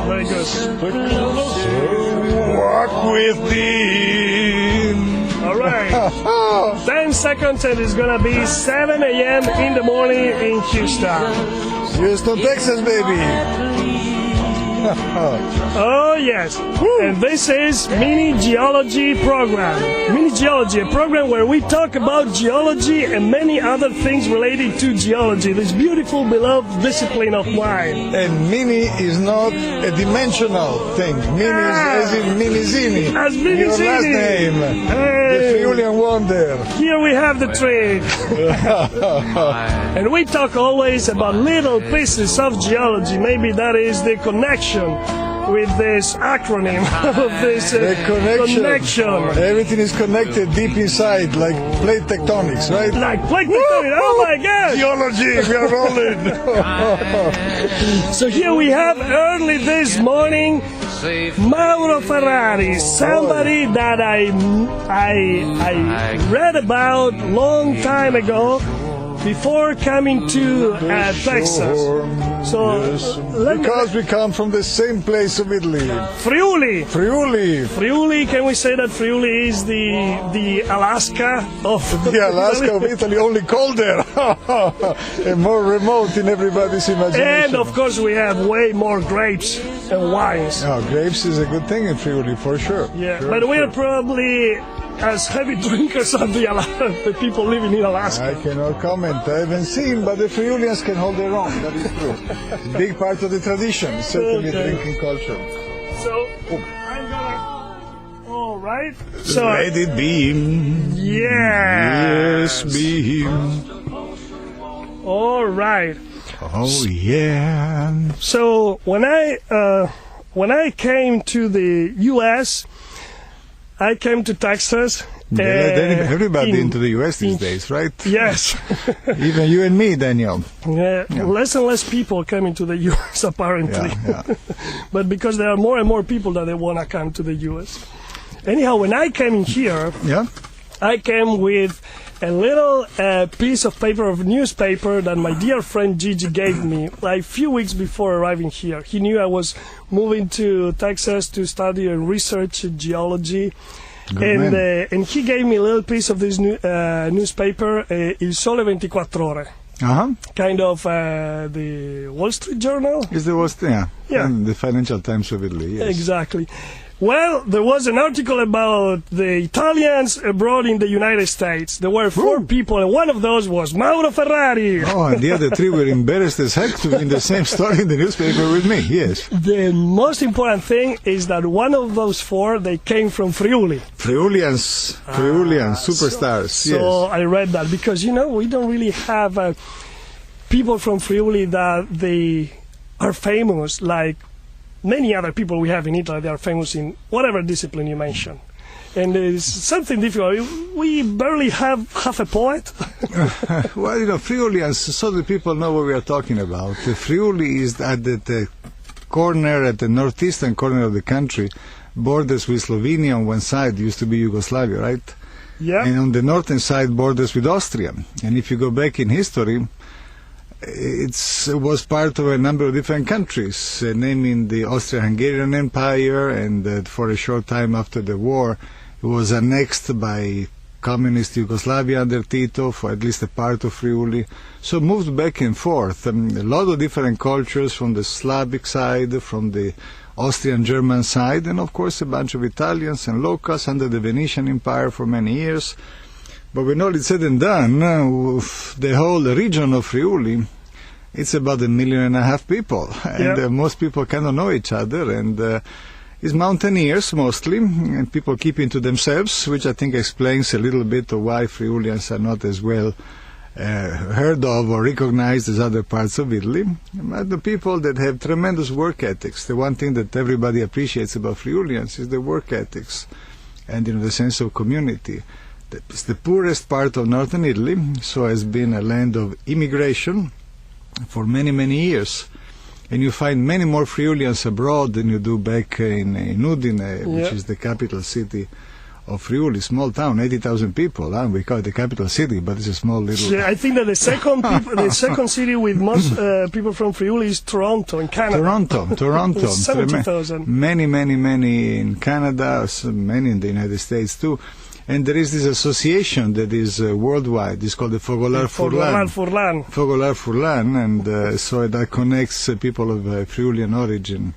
Very good. Walk with me. All right. 10 seconds and it's going to be 7 a.m. in the morning in Houston. Houston, Texas, baby. Oh, yes. And this is Mini Geology program. Mini Geology, a program where we talk about geology and many other things related to geology, this beautiful, beloved discipline of mine. And mini is not a dimensional thing. Mini is as in Minizini. As Minizini. Your last name. Hey. The Friulian wonder. Here we have the trick. And we talk always about little pieces of geology. Maybe that is the connection with this acronym of this connection. Everything is connected deep inside, like plate tectonics, right? Like plate tectonics. Oh my God! Geology, we are rolling. So here we have early this morning Mauro Ferrari, somebody that I read about long time ago before coming to Texas. So because we come from the same place of Italy. Friuli. Friuli. Can we say that Friuli is the Alaska of the Alaska of Italy, only colder and more remote in everybody's imagination. And of course we have way more grapes and wines. Oh, grapes is a good thing in Friuli for sure. Yeah, sure, but we are probably as heavy drinkers of the people living in Alaska. I cannot comment. I haven't seen, but the Friulians can hold their own. That is true. It's a big part of the tradition, certainly drinking culture. So I'm gonna. All right. So let it be. Yeah. Yes, be. All right. Oh yeah. So when I came to the U.S., I came to Texas. Everybody into the U.S. these days, right? Yes. Even you and me, Daniel. Yeah. Less and less people coming to the U.S. apparently. Yeah. But because there are more and more people that they want to come to the U.S. Anyhow, when I came in here, I came with a little piece of paper, of newspaper that my dear friend Gigi gave me like a few weeks before arriving here. He knew I was moving to Texas to study and research geology. And he gave me a little piece of this newspaper, Il Sole 24 Ore. Kind of the Wall Street Journal. Is the Wall Street? Yeah. And the Financial Times of Italy. Yes. Exactly. Well, there was an article about the Italians abroad in the United States. There were 4 people, and one of those was Mauro Ferrari. Oh, and the other 3 were embarrassed as heck to be in the same story in the newspaper with me, yes. The most important thing is that one of those 4, they came from Friuli. Friulians, superstars, So I read that because, we don't really have people from Friuli that they are famous like many other people we have in Italy. They are famous in whatever discipline you mention. And it's something difficult. We barely have half a poet. Well, Friulians, so the people know what we are talking about. The Friuli is at the corner, at the northeastern corner of the country, borders with Slovenia on one side, used to be Yugoslavia, right? Yeah. And on the northern side, borders with Austria. And if you go back in history, it was part of a number of different countries, naming the Austro-Hungarian Empire, and for a short time after the war, it was annexed by communist Yugoslavia under Tito, for at least a part of Friuli. So moved back and forth. A lot of different cultures from the Slavic side, from the Austrian-German side, and of course a bunch of Italians and locals under the Venetian Empire for many years. But when all is said and done, the whole region of Friuli, it's about 1.5 million people, and most people cannot know each other, and it's mountaineers mostly, and people keeping to themselves, which I think explains a little bit of why Friulians are not as well heard of or recognized as other parts of Italy. But the people that have tremendous work ethics, the one thing that everybody appreciates about Friulians is the work ethics and the sense of community. It's the poorest part of northern Italy, so has been a land of immigration for many, many years. And you find many more Friulians abroad than you do back in Udine, which is the capital city Friuli, small town, 80,000 people. We call it the capital city, but it's a small little... Yeah, I think that the second city with most people from Friuli is Toronto in Canada. Toronto. 70,000. Many in Canada, many in the United States too. And there is this association that is worldwide. It's called the Fogolar-Furlan. Fogolar-Furlan, and so that connects people of Friulian origin.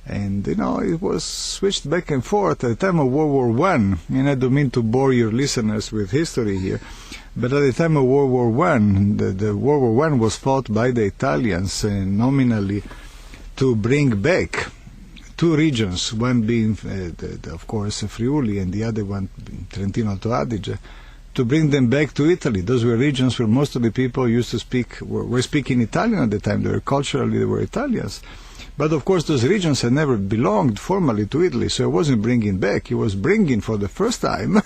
And, it was switched back and forth at the time of World War I. And I don't mean to bore your listeners with history here, but at the time of World War I, the World War I was fought by the Italians nominally to bring back two regions, one being, of course, Friuli, and the other one, Trentino Alto Adige, to bring them back to Italy. Those were regions where most of the people used to were speaking Italian at the time. They were Italians. But of course, those regions had never belonged formally to Italy, so it wasn't bringing back. It was bringing for the first time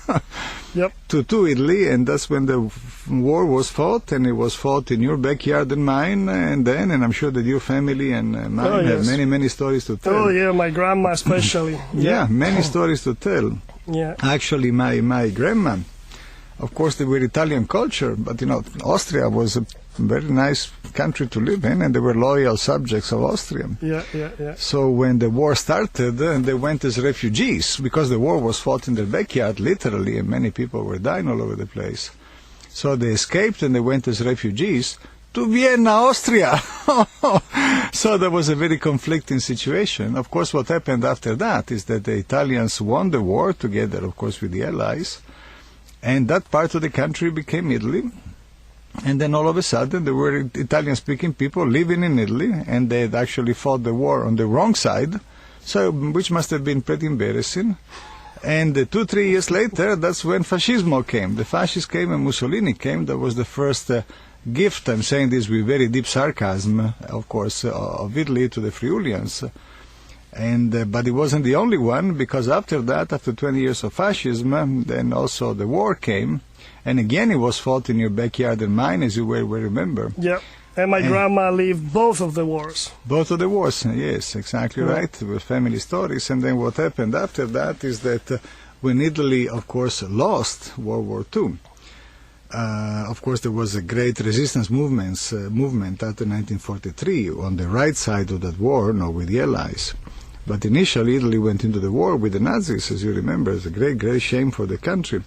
to Italy, and that's when the war was fought, and it was fought in your backyard and mine, and I'm sure that your family and mine have many stories to tell. Oh yeah, my grandma especially. Many stories to tell. Yeah. Actually, my grandma, of course, they were Italian culture, but Austria was a very nice country to live in, and they were loyal subjects of Austria. Yeah. So when the war started, they went as refugees, because the war was fought in their backyard, literally, and many people were dying all over the place. So they escaped, and they went as refugees to Vienna, Austria. So there was a very conflicting situation. Of course, what happened after that is that the Italians won the war together, of course, with the Allies, and that part of the country became Italy. And then all of a sudden there were Italian-speaking people living in Italy, and they had actually fought the war on the wrong side, so which must have been pretty embarrassing. And 2-3 years later, that's when fascismo came. The fascists came and Mussolini came. That was the first gift, I'm saying this with very deep sarcasm, of course, of Italy to the Friulians. And but it wasn't the only one, because after that, after 20 years of fascism, then also the war came. And again, it was fought in your backyard and mine, as you will remember. Yeah, and my grandma lived both of the wars. Both of the wars, yes, exactly right, with family stories. And then what happened after that is that when Italy, of course, lost World War II, of course, there was a great resistance movement after 1943 on the right side of that war, with the Allies. But initially, Italy went into the war with the Nazis, as you remember. It's a great shame for the country.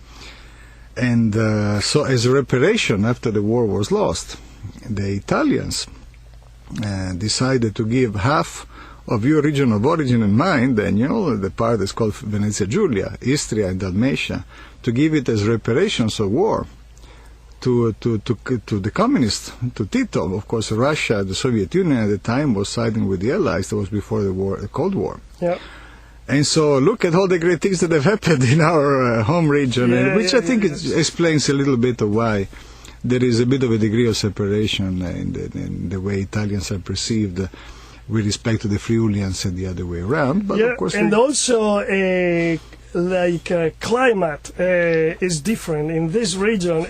And so as a reparation after the war was lost, the Italians decided to give half of your region of origin and mine, then, the part that's called Venezia Giulia, Istria and Dalmatia, to give it as reparations of war to the communists, to Tito. Of course, Russia, the Soviet Union at the time, was siding with the Allies. That was before the Cold War. Yeah. And so look at all the great things that have happened in our home region, which I think explains a little bit of why there is a bit of a degree of separation in the way Italians are perceived with respect to the Friulians and the other way around. But of course, and also climate is different in this region.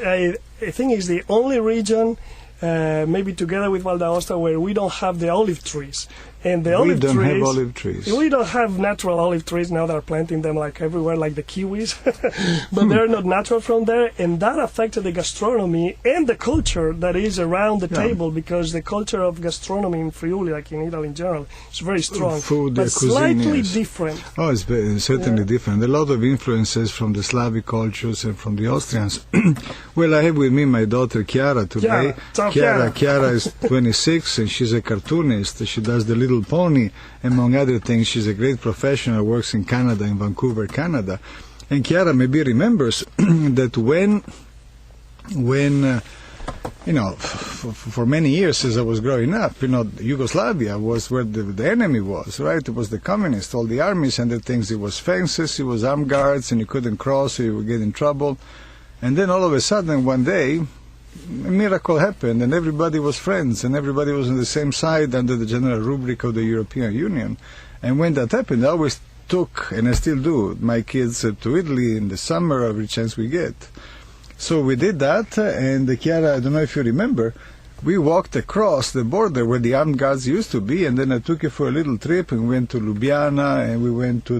I think it's the only region, maybe together with Val d'Aosta, where we don't have the olive trees. And the we don't have olive trees. We don't have natural olive trees now. They're planting them like everywhere, like the kiwis, but they're not natural from there, and that affected the gastronomy and the culture that is around the table, because the culture of gastronomy in Friuli, like in Italy in general, is very strong, food, but cuisine, slightly different. Oh, it's certainly different. A lot of influences from the Slavic cultures and from the Austrians. Well, I have with me my daughter Chiara today. Chiara is 26, and she's a cartoonist. She does the Little Pony, among other things. She's a great professional, works in Canada, in Vancouver, Canada. And Chiara maybe remembers that when for many years as I was growing up, Yugoslavia was where the enemy was, right? It was the communists, all the armies and the things. It was fences, it was armed guards, and you couldn't cross, or you would get in trouble. And then all of a sudden, one day, a miracle happened, and everybody was friends, and everybody was on the same side under the general rubric of the European Union. And when that happened, I always took, and I still do, my kids to Italy in the summer every chance we get. So we did that, and Chiara, I don't know if you remember, we walked across the border where the armed guards used to be, and then I took you for a little trip, and we went to Ljubljana, and we went to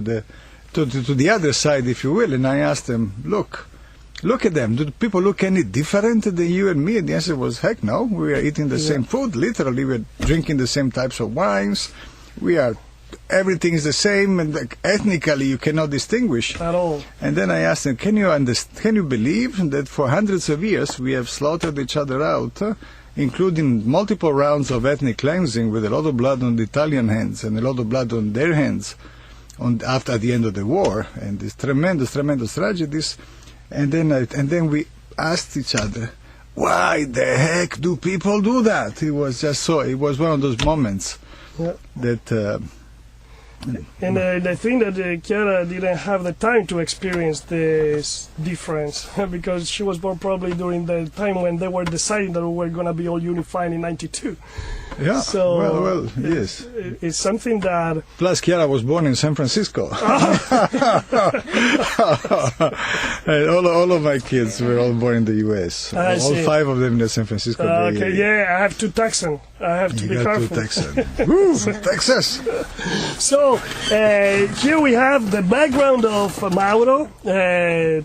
to the other side, if you will, and I asked them, look at them. Do people look any different than you and me? And the answer was, heck no. We are eating the same food. Literally, we're drinking the same types of wines. Everything is the same, and ethnically you cannot distinguish at all. And then I asked them, can you believe that for hundreds of years we have slaughtered each other out, including multiple rounds of ethnic cleansing with a lot of blood on the Italian hands and a lot of blood on their hands after the end of the war, and these tremendous tragedies. And then we asked each other, why the heck do people do that? It was one of those moments that... And I think that Chiara didn't have the time to experience this difference because she was born probably during the time when they were deciding that we were going to be all unified in '92. Yeah. So well, yes. It's something that. Plus, Chiara was born in San Francisco. And all of my kids were all born in the U.S. All 5 of them in the San Francisco Bay Okay, Area. I have 2 Texans. I have to be careful. 2 Texans. Woo, Texas. So here we have the background of Mauro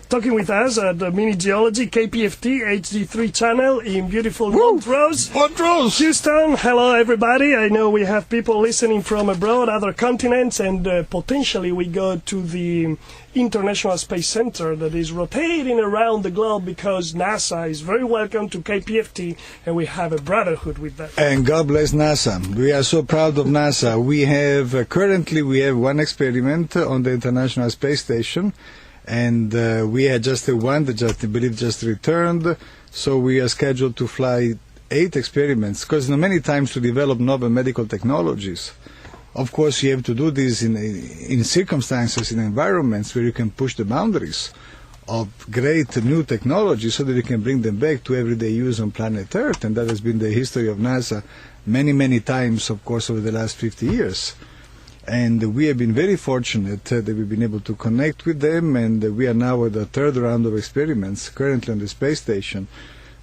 talking with us at the Mini Geology KPFT HD3 channel in beautiful Montrose, Houston. Hello everybody. I know we have people listening from abroad, other continents, and potentially we go to the International Space Center that is rotating around the globe because NASA is very welcome to KPFT, and we have a brotherhood with that. And God bless NASA. We are so proud of NASA. We have currently one experiment on the International Space Station, and we had just one that I believe just returned. So we are scheduled to fly 8 experiments, because many times to develop novel medical technologies, of course, you have to do this in circumstances, in environments where you can push the boundaries of great new technology so that you can bring them back to everyday use on planet Earth. And that has been the history of NASA many, many times, of course, over the last 50 years. And we have been very fortunate that we've been able to connect with them, and we are now at the 3rd round of experiments currently on the space station.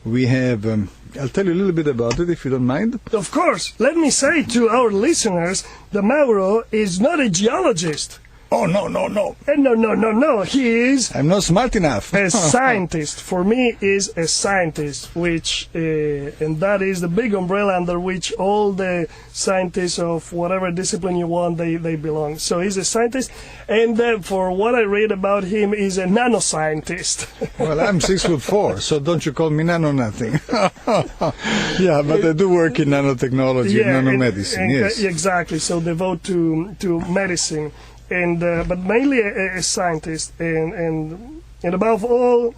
We have, I'll tell you a little bit about it if you don't mind. Of course. Let me say to our listeners that Mauro is not a geologist. Oh, no. No. He is... I'm not smart enough. A scientist. For me, is a scientist, which, and that is the big umbrella under which all the scientists of whatever discipline you want, they belong. So he's a scientist, and for what I read about him, he's a nanoscientist. Well, I'm 6'4", so don't you call me nano nothing. Yeah, but I do work in nanotechnology and nanomedicine, yes. Exactly, so devote to medicine. And but mainly a scientist, and above all,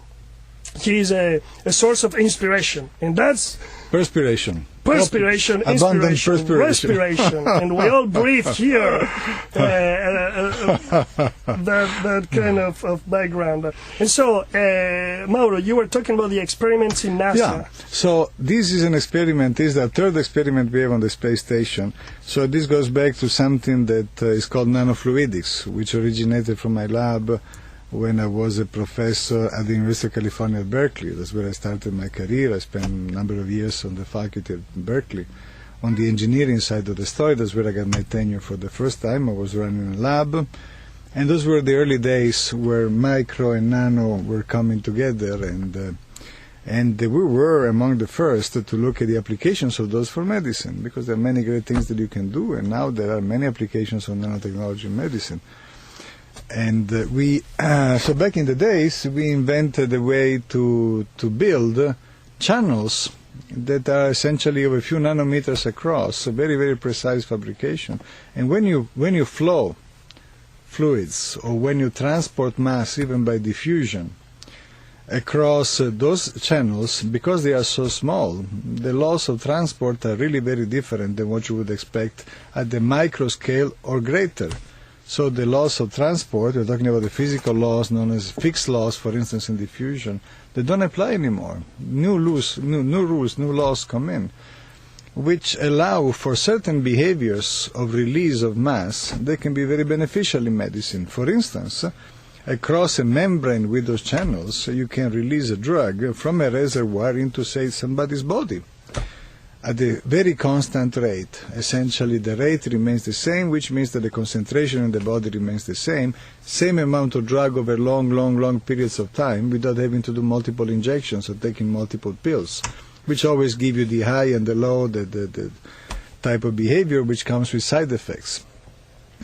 he is a source of inspiration, and that's perspiration, abundant perspiration, respiration, and we all breathe here that kind of background. And so, Mauro, you were talking about the experiments in NASA. Yeah. So this is an experiment. This is the 3rd experiment we have on the space station. So this goes back to something that is called Nano Fluidics, which originated from my lab when I was a professor at the University of California at Berkeley. That's where I started my career. I spent a number of years on the faculty at Berkeley on the engineering side of the story. That's where I got my tenure for the first time. I was running a lab. And those were the early days where micro and nano were coming together, and we were among the first to look at the applications of those for medicine, because there are many great things that you can do, and now there are many applications of nanotechnology in medicine. And so back in the days, we invented a way to build channels that are essentially of a few nanometers across, a very, very precise fabrication. And when you flow fluids, or when you transport mass, even by diffusion, across those channels, because they are so small, the laws of transport are really very different than what you would expect at the micro scale or greater. So the laws of transport, we're talking about the physical laws known as fixed laws, for instance, in diffusion, they don't apply anymore. New rules, new laws come in, which allow for certain behaviors of release of mass that can be very beneficial in medicine. For instance, across a membrane with those channels, you can release a drug from a reservoir into, say, somebody's body. at a very constant rate. Essentially, the rate remains the same, which means that the concentration in the body remains the same amount of drug over long periods of time without having to do multiple injections or taking multiple pills, which always give you the high and the low, the type of behavior which comes with side effects.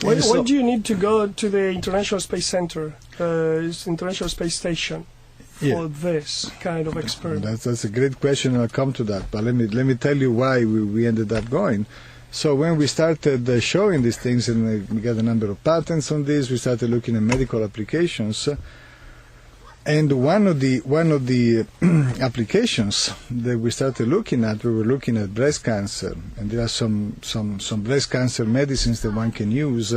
When do you need to go to the International Space Center, International Space Station, for this kind of experiment? That's a great question, and I'll come to that. But let me tell you why we ended up going. So when we started showing these things, and we got a number of patents on this, we started looking at medical applications. And one of the applications that we started looking at, we were looking at breast cancer, and there are some breast cancer medicines that one can use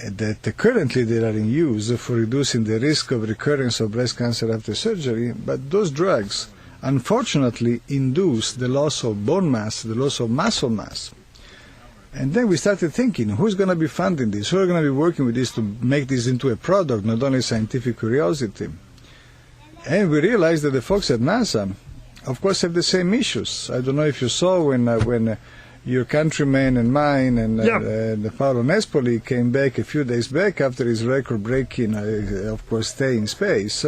that currently they are in use for reducing the risk of recurrence of breast cancer after surgery. But those drugs, unfortunately, induce the loss of bone mass, the loss of muscle mass. And then we started thinking, who's going to be funding this? Who are going to be working with this to make this into a product, not only scientific curiosity? And we realized that the folks at NASA, of course, have the same issues. I don't know if you saw when your countryman and mine and Paolo Nespoli came back a few days back after his record-breaking, of course, stay in space.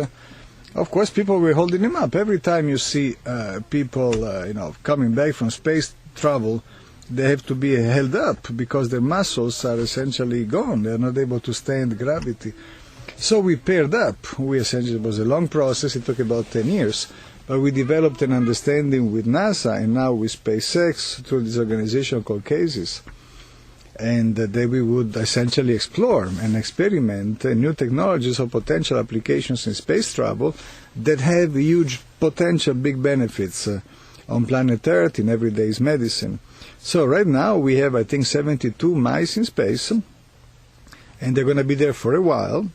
Of course, people were holding him up. Every time you see people, coming back from space travel, they have to be held up because their muscles are essentially gone. They are not able to stand gravity. So we paired up. It was a long process. It took about 10 years. But we developed an understanding with NASA and now with SpaceX through this organization called CASES. And that we would essentially explore and experiment new technologies or potential applications in space travel that have huge potential big benefits on planet Earth in everyday medicine. So right now we have, I think, 72 mice in space, and they're going to be there for a while.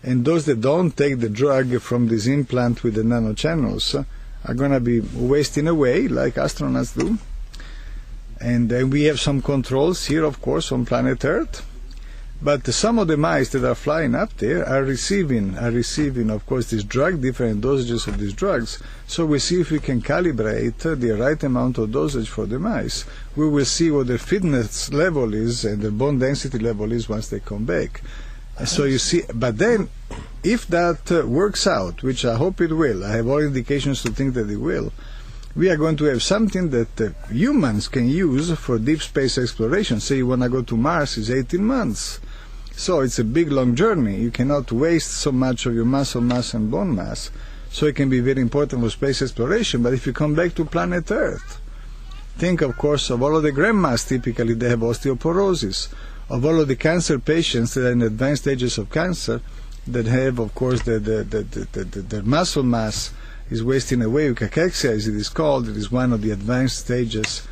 And those that don't take the drug from this implant with the nanochannels are going to be wasting away like astronauts do. And then we have some controls here, of course, on planet Earth. But some of the mice that are flying up there are receiving, of course, this drug, different dosages of these drugs. So we see if we can calibrate the right amount of dosage for the mice. We will see what their fitness level is and their bone density level is once they come back. So you see, but then if that works out, which I hope it will, I have all indications to think that it will, we are going to have something that humans can use for deep space exploration. Say you want to go to Mars, it's 18 months. So it's a big, long journey. You cannot waste so much of your muscle mass and bone mass. So it can be very important for space exploration. But if you come back to planet Earth, think, of course, of all of the grandmas. Typically, they have osteoporosis. Of all of the cancer patients that are in advanced stages of cancer, that have, of course, their muscle mass is wasting away. Cachexia, as it is called, it is one of the advanced stages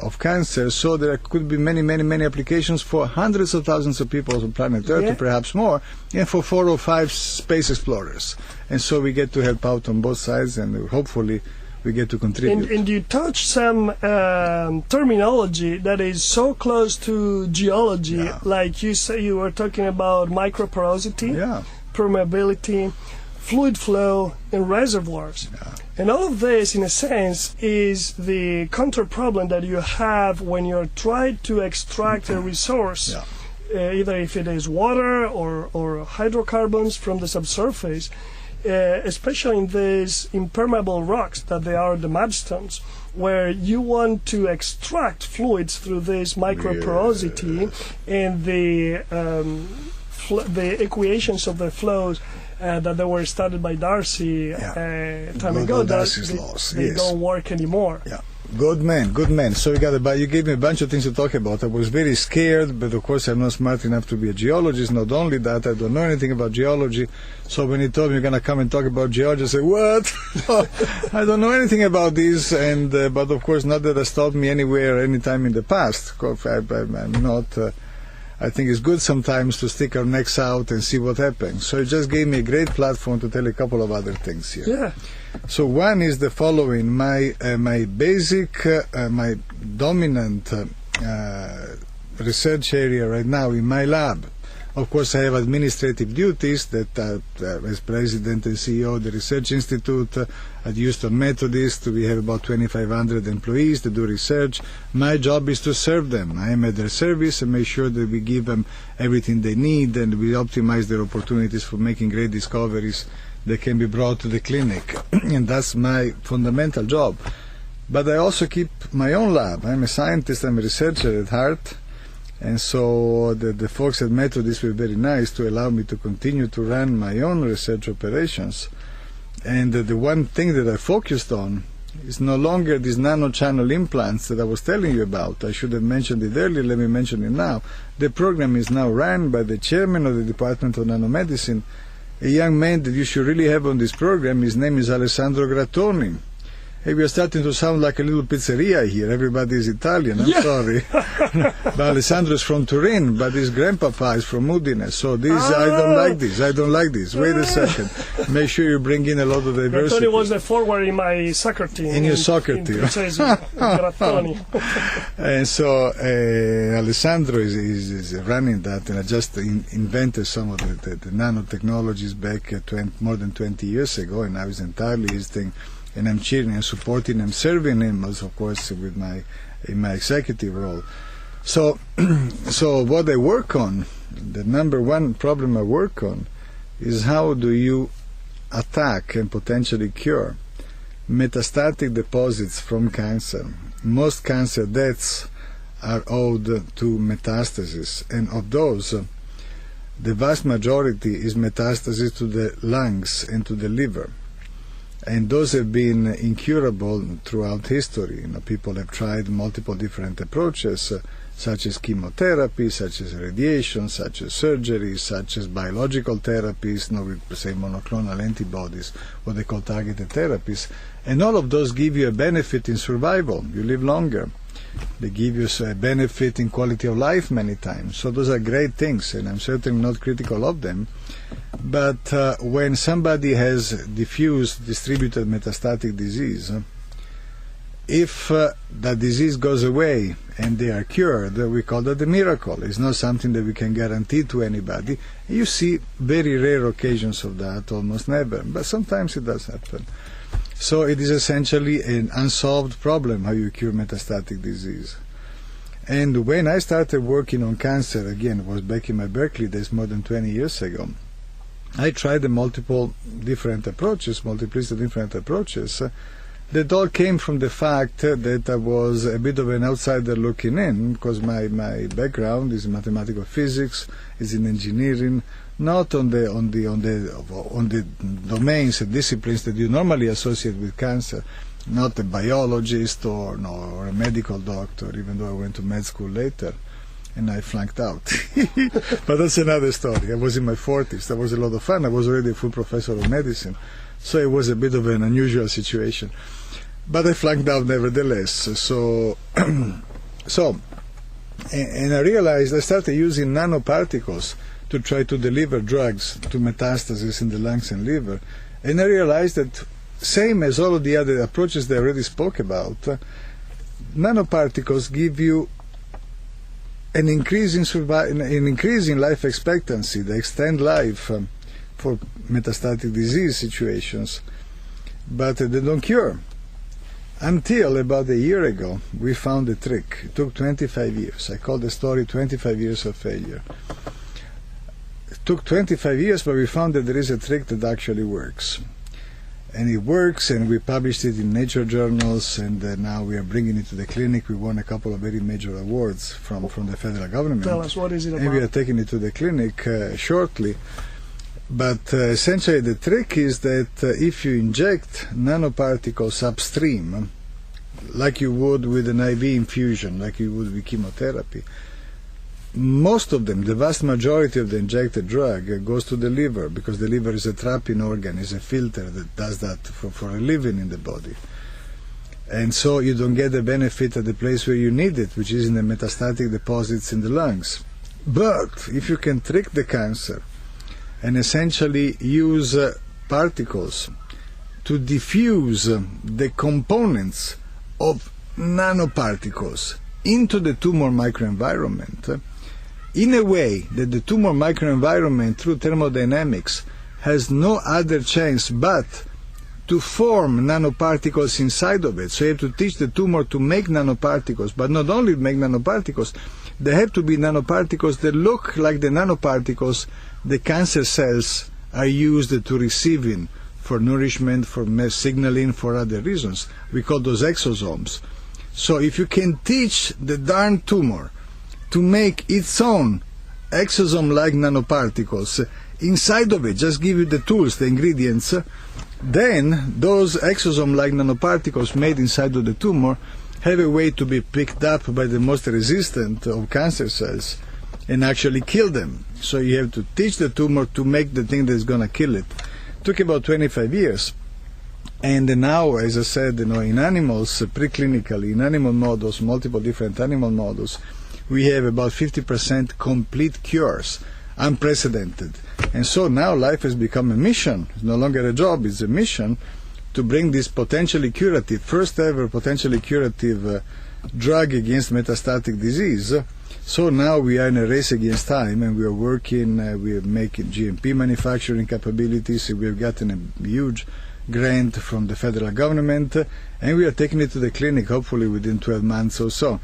of cancer. So there could be many applications for hundreds of thousands of people on planet Earth, or perhaps more, and for 4 or 5 space explorers. And so we get to help out on both sides, and hopefully we get to contribute. And you touched some terminology that is so close to geology, like you say you were talking about microporosity, permeability, fluid flow, and reservoirs. And all of this, in a sense, is the counter problem that you have when you're trying to extract a resource, either if it is water or hydrocarbons from the subsurface. Especially in these impermeable rocks that they are the mudstones, where you want to extract fluids through this microporosity and the equations of the flows that they were studied by Darcy time ago. Darcy's laws. They don't work anymore. Good man. So you gave me a bunch of things to talk about. I was very scared, but of course I'm not smart enough to be a geologist. Not only that, I don't know anything about geology. So when he told me you're going to come and talk about geology, I said, what? I don't know anything about this. And but of course, not that has stopped me anywhere, anytime in the past. I'm not... I think it's good sometimes to stick our necks out and see what happens. So it just gave me a great platform to tell a couple of other things here. So one is the following. My dominant research area right now in my lab Of course, I have administrative duties that as president and CEO of the Research Institute at Houston Methodist, we have about 2,500 employees that do research. My job is to serve them. I am at their service and make sure that we give them everything they need and we optimize their opportunities for making great discoveries that can be brought to the clinic. And that's my fundamental job. But I also keep my own lab. I'm a scientist, I'm a researcher at heart. And so the folks at Methodist were very nice to allow me to continue to run my own research operations. And the one thing that I focused on is no longer these nano-channel implants that I was telling you about. I should have mentioned it earlier, let me mention it now. The program is now run by the chairman of the Department of Nanomedicine, a young man that you should really have on this program. His name is Alessandro Grattoni. Hey, we are starting to sound like a little pizzeria here. Everybody is Italian. I'm sorry. But Alessandro is from Turin, but his grandpapa is from Udine. So this, I don't like this. I don't like this. Wait a second. Make sure you bring in a lot of diversity. Grattoni was the forward in my soccer team. In your soccer team. Grattoni. And so Alessandro is running that, and I just invented some of the nanotechnologies back more than 20 years ago, and now it's entirely his thing. And I'm cheering and supporting him, serving him, also, of course, with in my executive role. So, so what I work on, the number one problem I work on, is how do you attack and potentially cure metastatic deposits from cancer. Most cancer deaths are owed to metastasis, and of those, the vast majority is metastasis to the lungs and to the liver. And those have been incurable throughout history. People have tried multiple different approaches, such as chemotherapy, such as radiation, such as surgery, such as biological therapies, we say monoclonal antibodies, what they call targeted therapies. And all of those give you a benefit in survival. You live longer. They give you a benefit in quality of life many times. So those are great things, and I'm certainly not critical of them. But when somebody has diffuse distributed metastatic disease, if that disease goes away and they are cured, we call that a miracle. It's not something that we can guarantee to anybody. You see very rare occasions of that, almost never, but sometimes it does happen. So it is essentially an unsolved problem, how you cure metastatic disease. And when I started working on cancer, again, it was back in my Berkeley days more than 20 years ago, I tried the multiplicity of different approaches, that all came from the fact that I was a bit of an outsider looking in, because my background is in mathematical physics, is in engineering, not on the domains and disciplines that you normally associate with cancer, not a biologist or a medical doctor, even though I went to med school later. And I flunked out. But that's another story. I was in my 40s. That was a lot of fun. I was already a full professor of medicine. So it was a bit of an unusual situation. But I flunked out nevertheless. So, and I realized I started using nanoparticles to try to deliver drugs to metastasis in the lungs and liver. And I realized that, same as all of the other approaches that I already spoke about, nanoparticles give you an increase in life expectancy. They extend life for metastatic disease situations, but they don't cure. Until about a year ago, we found a trick. It took 25 years. I call the story 25 years of failure. It took 25 years, but we found that there is a trick that actually works. And it works, and we published it in Nature journals, and now we are bringing it to the clinic. We won a couple of very major awards from the federal government. Tell us, what is it about? And we are taking it to the clinic shortly. But essentially the trick is that if you inject nanoparticles upstream, like you would with an IV infusion, like you would with chemotherapy, most of them, the vast majority of the injected drug goes to the liver, because the liver is a trapping organ, is a filter that does that for a living in the body. And so you don't get the benefit at the place where you need it, which is in the metastatic deposits in the lungs. But if you can trick the cancer and essentially use particles to diffuse the components of nanoparticles into the tumor microenvironment, in a way that the tumor microenvironment through thermodynamics has no other chance but to form nanoparticles inside of it. So you have to teach the tumor to make nanoparticles, but not only make nanoparticles, they have to be nanoparticles that look like the nanoparticles the cancer cells are used to receiving for nourishment, for signaling, for other reasons. We call those exosomes. So if you can teach the darn tumor to make its own exosome-like nanoparticles inside of it, just give you the tools, the ingredients, then those exosome-like nanoparticles made inside of the tumor have a way to be picked up by the most resistant of cancer cells and actually kill them. So you have to teach the tumor to make the thing that's going to kill it. It took about 25 years. And now, as I said, in animals, preclinically, in animal models, multiple different animal models, we have about 50% complete cures, unprecedented. And so now life has become a mission. It's no longer a job, it's a mission to bring this potentially curative, first ever potentially curative drug against metastatic disease. So now we are in a race against time, and we are working, we are making GMP manufacturing capabilities. We have gotten a huge grant from the federal government, and we are taking it to the clinic hopefully within 12 months or so.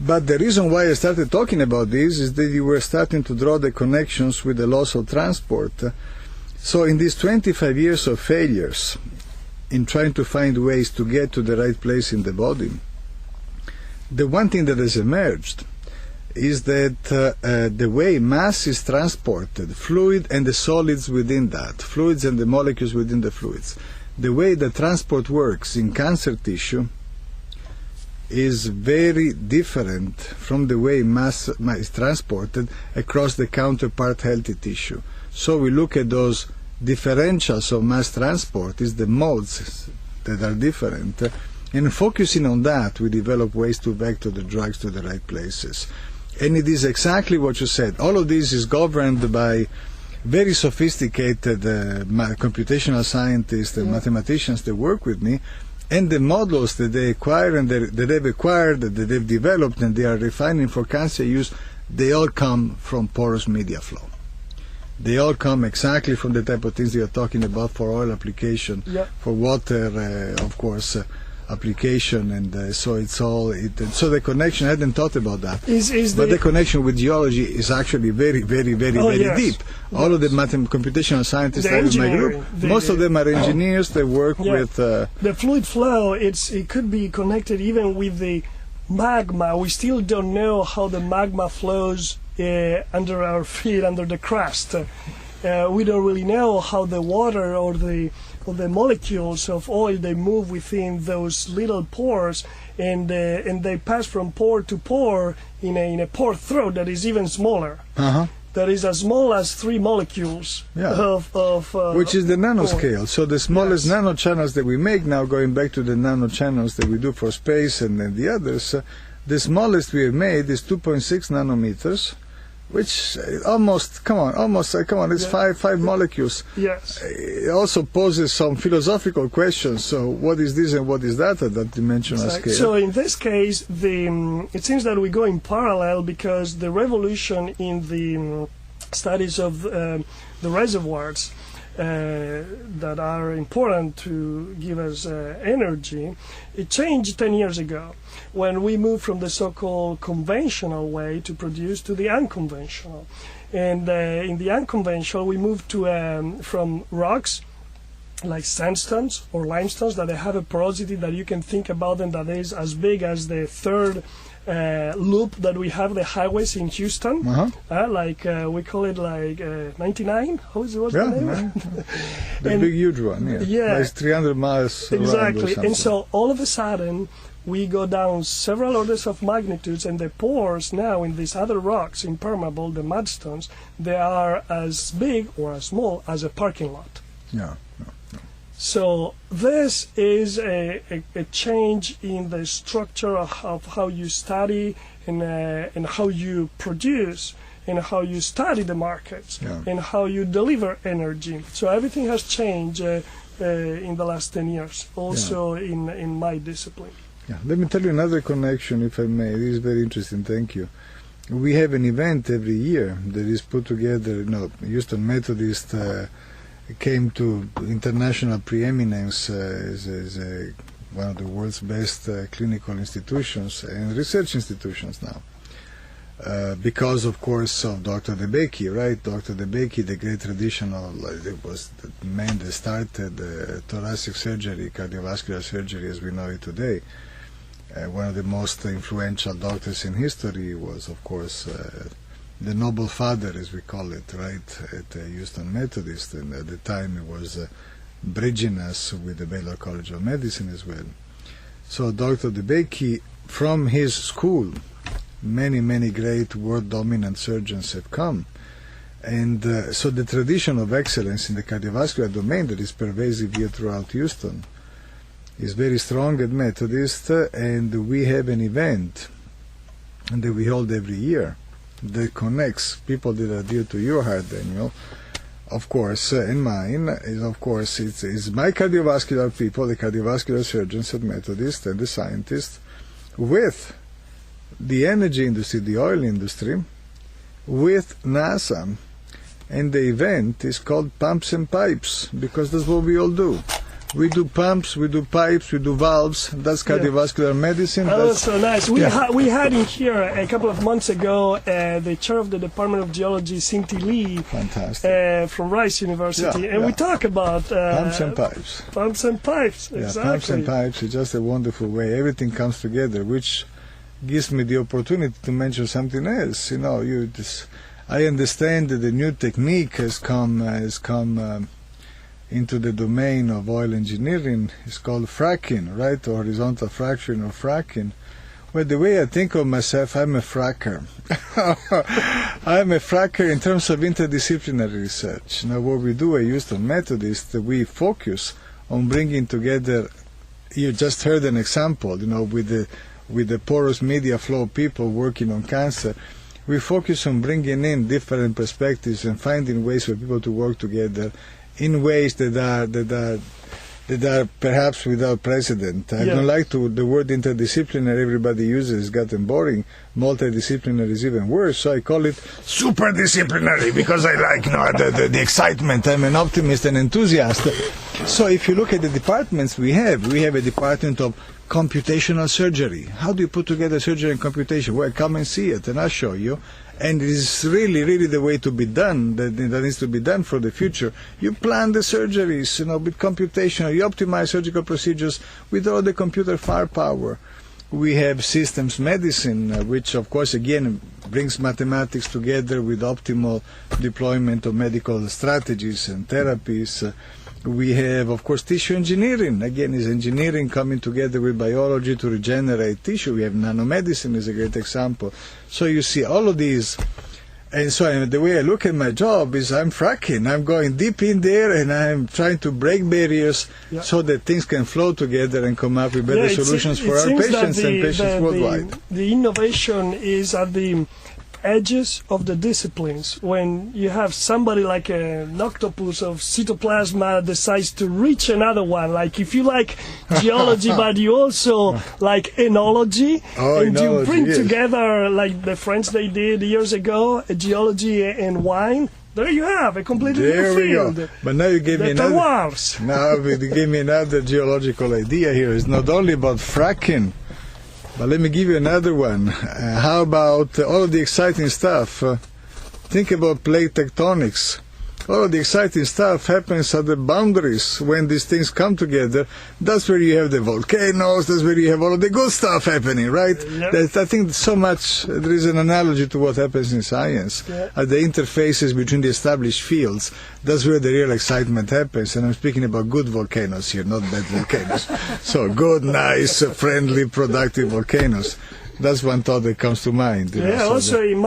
But the reason why I started talking about this is that you were starting to draw the connections with the loss of transport. So in these 25 years of failures in trying to find ways to get to the right place in the body, the one thing that has emerged is that the way mass is transported, fluid and the solids within that, fluids and the molecules within the fluids, the way the transport works in cancer tissue is very different from the way mass is transported across the counterpart healthy tissue. So we look at those differentials of mass transport, is the modes that are different, and focusing on that we develop ways to vector the drugs to the right places. And it is exactly what you said. All of this is governed by very sophisticated computational scientists and mathematicians that work with me, and the models that they acquire and that they've acquired, that they've developed and they are refining for cancer use, they all come from porous media flow. They all come exactly from the type of things they are talking about for oil application, for water, of course, application, and so it's all. So the connection, I hadn't thought about that, but the connection with geology is actually very, very, very, very deep. All of the computational scientists I have in my group, most of them are engineers. They work with the fluid flow. It could be connected even with the magma. We still don't know how the magma flows under our feet, under the crust. We don't really know how the water or the molecules of oil, they move within those little pores, and they pass from pore to pore in a pore throat that is even smaller. That is as small as 3 molecules of which is the nanoscale. So the smallest nanochannels that we make now, going back to the nanochannels that we do for space and then the others, the smallest we have made is 2.6 nanometers, which almost, it's five molecules. Yes. It also poses some philosophical questions. So what is this and what is that at that dimensional scale? So in this case, it seems that we go in parallel, because the revolution in the studies of the reservoirs that are important to give us energy, it changed 10 years ago when we moved from the so-called conventional way to produce to the unconventional. And in the unconventional, we moved to from rocks like sandstones or limestones that they have a porosity that you can think about them that is as big as the third loop that we have, the highways in Houston, we call it like 99. What's the name? The big huge one, it's 300 miles exactly. around. And so all of a sudden we go down several orders of magnitudes, and the pores now in these other rocks, impermeable, the mudstones, they are as big or as small as a parking lot. So this is a change in the structure of how you study and how you produce and how you study the markets and how you deliver energy. So everything has changed in the last 10 years, also in my discipline. Let me tell you another connection, if I may. This is very interesting, thank you. we have an event every year that is put together. Houston Methodist came to international preeminence as one of the world's best clinical institutions and research institutions now. Because, of course, of Dr. DeBakey, right? Dr. DeBakey, the great traditional, it was the man that started thoracic surgery, cardiovascular surgery as we know it today. One of the most influential doctors in history was, of course, the noble father, as we call it, right, at Houston Methodist, and at the time it was bridging us with the Baylor College of Medicine as well. So Dr. DeBakey, from his school, many great world-dominant surgeons have come. And so the tradition of excellence in the cardiovascular domain that is pervasive here throughout Houston is very strong at Methodist, and we have an event that we hold every year that connects people that are dear to your heart, Daniel, of course, and mine, is of course, it's my cardiovascular people, the cardiovascular surgeons at Methodist and the scientists, with the energy industry, the oil industry, with NASA. And the event is called Pumps and Pipes, because that's what we all do. We do pumps, we do pipes, we do valves. That's cardiovascular medicine. Oh, that's so nice. We had in here a couple of months ago the chair of the Department of Geology, Cinti Lee, fantastic, from Rice University, and we talk about pumps and pipes. Pumps and pipes, exactly. Pumps and pipes is just a wonderful way. Everything comes together, which gives me the opportunity to mention something else. I understand that the new technique has come into the domain of oil engineering. It's called fracking, right? Or horizontal fracturing or fracking. Well, the way I think of myself, I'm a fracker. I'm a fracker in terms of interdisciplinary research. Now, what we do at Houston Methodist, we focus on bringing together. You just heard an example, with the porous media flow people working on cancer. We focus on bringing in different perspectives and finding ways for people to work together in ways that are perhaps without precedent. I don't like the word interdisciplinary. Everybody uses, it's gotten boring. Multidisciplinary is even worse, so I call it superdisciplinary because I like the excitement. I'm an optimist and enthusiast. So if you look at the departments we have a department of computational surgery. How do you put together surgery and computation? Well, come and see it, and I'll show you. And it is really the way to be done, that needs to be done for the future. You plan the surgeries, with computation. You optimize surgical procedures with all the computer firepower. We have systems medicine, which, of course, again, brings mathematics together with optimal deployment of medical strategies and therapies. We have, of course, tissue engineering. Again, is engineering coming together with biology to regenerate tissue. We have nanomedicine is a great example. So you see all of these. And so the way I look at my job is I'm fracking. I'm going deep in there and I'm trying to break barriers so that things can flow together and come up with better solutions for our patients and patients worldwide. The innovation is at the edges of the disciplines. When you have somebody like an octopus of cytoplasma decides to reach another one, like if you like geology but you also like enology, you bring together, like the French they did years ago, geology and wine. There you have a completely new field. Go. But now you gave me another geological idea here. It's not only about fracking. But let me give you another one. How about all of the exciting stuff? Think about plate tectonics. All of the exciting stuff happens at the boundaries when these things come together. That's where you have the volcanoes. That's where you have all of the good stuff happening, right? Yep. I think so much, there is an analogy to what happens in science. Yep. At the interfaces between the established fields, that's where the real excitement happens. And I'm speaking about good volcanoes here, not bad volcanoes. So good, nice, friendly, productive volcanoes. That's one thought that comes to mind. Also in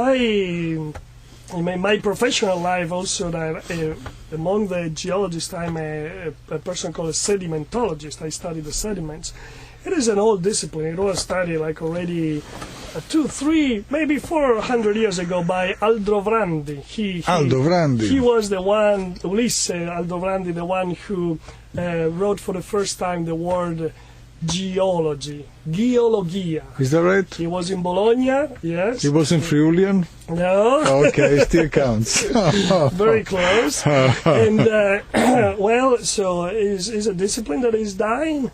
my professional life, also, among the geologists, I'm a person called a sedimentologist. I study the sediments. It is an old discipline. It was studied like already 200, 300, maybe 400 years ago by Aldovrandi. He was the one, Ulisse Aldovrandi, the one who wrote for the first time the word geology, geologia. Is that right? He was in Bologna, yes. He wasn't Friulian? No. Okay, still counts. Very close. And, well, so is a discipline that is dying.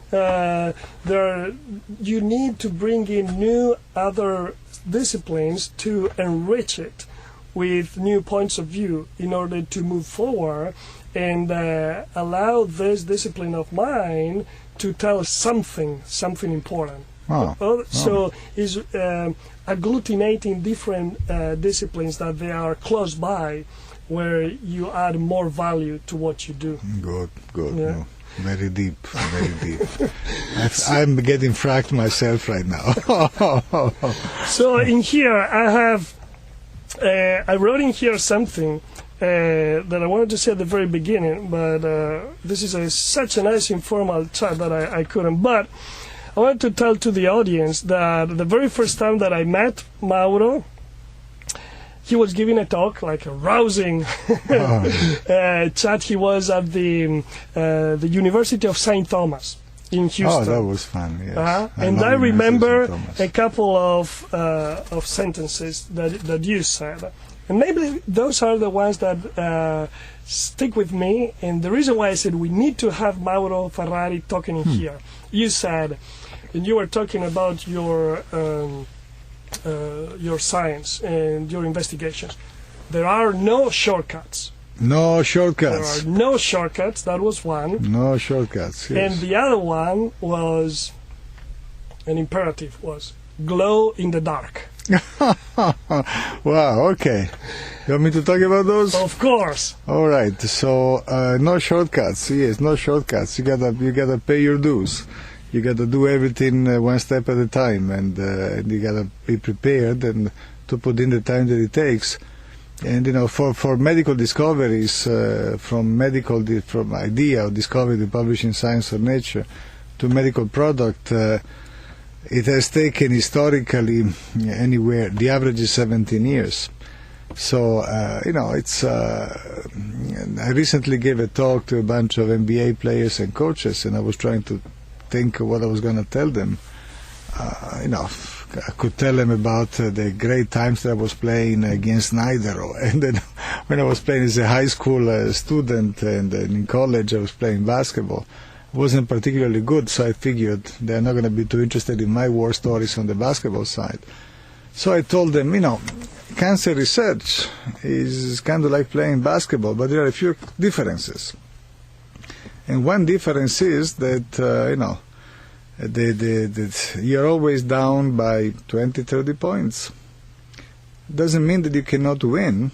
You need to bring in new other disciplines to enrich it with new points of view in order to move forward and allow this discipline of mine to tell something important. So is agglutinating different disciplines that they are close by, where you add more value to what you do. Good. Yeah. No. Very deep. I'm getting fracked myself right now. So in here I wrote in here something that I wanted to say at the very beginning, but this is such a nice informal chat that I couldn't. But I wanted to tell to the audience that the very first time that I met Mauro, he was giving a talk, like a rousing chat. He was at the University of St. Thomas in Houston. Oh, that was fun, yes. And I remember a couple of sentences that you said. And maybe those are the ones that stick with me. And the reason why I said we need to have Mauro Ferrari talking in here. You said, and you were talking about your science and your investigations. There are no shortcuts. No shortcuts. There are no shortcuts. That was one. No shortcuts, yes. And the other one was, an imperative was, glow in the dark. Wow, okay. You want me to talk about those? Of course. All right. So no shortcuts. Yes, no shortcuts. You gotta pay your dues. You gotta do everything one step at a time, and you gotta be prepared and to put in the time that it takes. And for medical discoveries, from idea or discovery to publish in Science or Nature to medical product. It has taken historically anywhere, the average is 17 years. So, it's, I recently gave a talk to a bunch of NBA players and coaches, and I was trying to think of what I was going to tell them. I could tell them about the great times that I was playing against Snyder, and then when I was playing as a high school student and in college I was playing basketball. Wasn't particularly good, so I figured they're not going to be too interested in my war stories on the basketball side. So I told them, cancer research is kind of like playing basketball, but there are a few differences. And one difference is that, you're always down by 20, 30 points. Doesn't mean that you cannot win,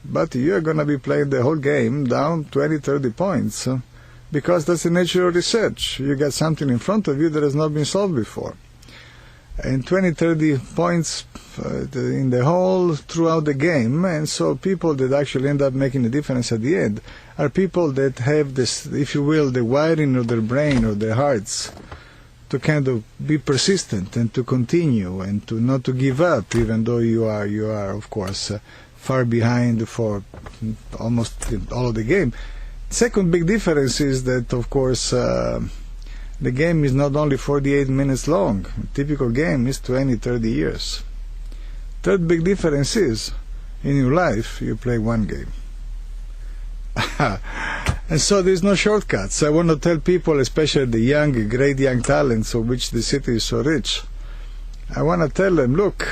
but you're going to be playing the whole game down 20, 30 points. Because that's the nature of research. You got something in front of you that has not been solved before. And 20, 30 points in the hole throughout the game, and so people that actually end up making a difference at the end are people that have this, if you will, the wiring of their brain or their hearts to kind of be persistent and to continue and to not to give up, even though you are of course far behind for almost all of the game. Second big difference is that, of course, the game is not only 48 minutes long. A typical game is 20, 30 years. Third big difference is, in your life, you play one game. And so there's no shortcuts. I want to tell people, especially the great young talents of which the city is so rich, I want to tell them, look,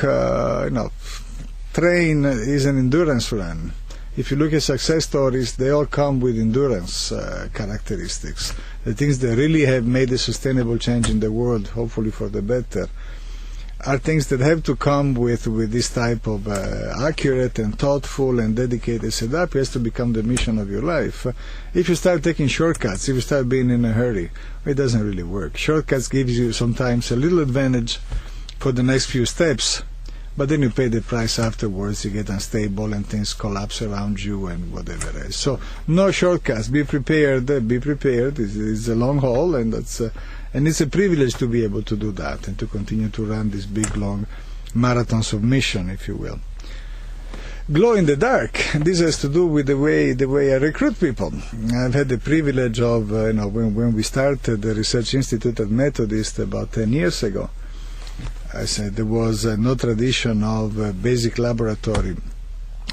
train is an endurance run. If you look at success stories, they all come with endurance characteristics. The things that really have made a sustainable change in the world, hopefully for the better, are things that have to come with this type of accurate and thoughtful and dedicated setup. It has to become the mission of your life. If you start taking shortcuts, if you start being in a hurry, it doesn't really work. Shortcuts gives you sometimes a little advantage for the next few steps, but then you pay the price afterwards. You get unstable and things collapse around you and whatever else. So no shortcuts. Be prepared. Be prepared. It's a long haul, and it's a privilege to be able to do that and to continue to run these big long marathons of mission, if you will. glow in the dark. This has to do with the way I recruit people. I've had the privilege of, when we started the Research Institute at Methodist about 10 years ago, I said there was no tradition of basic laboratory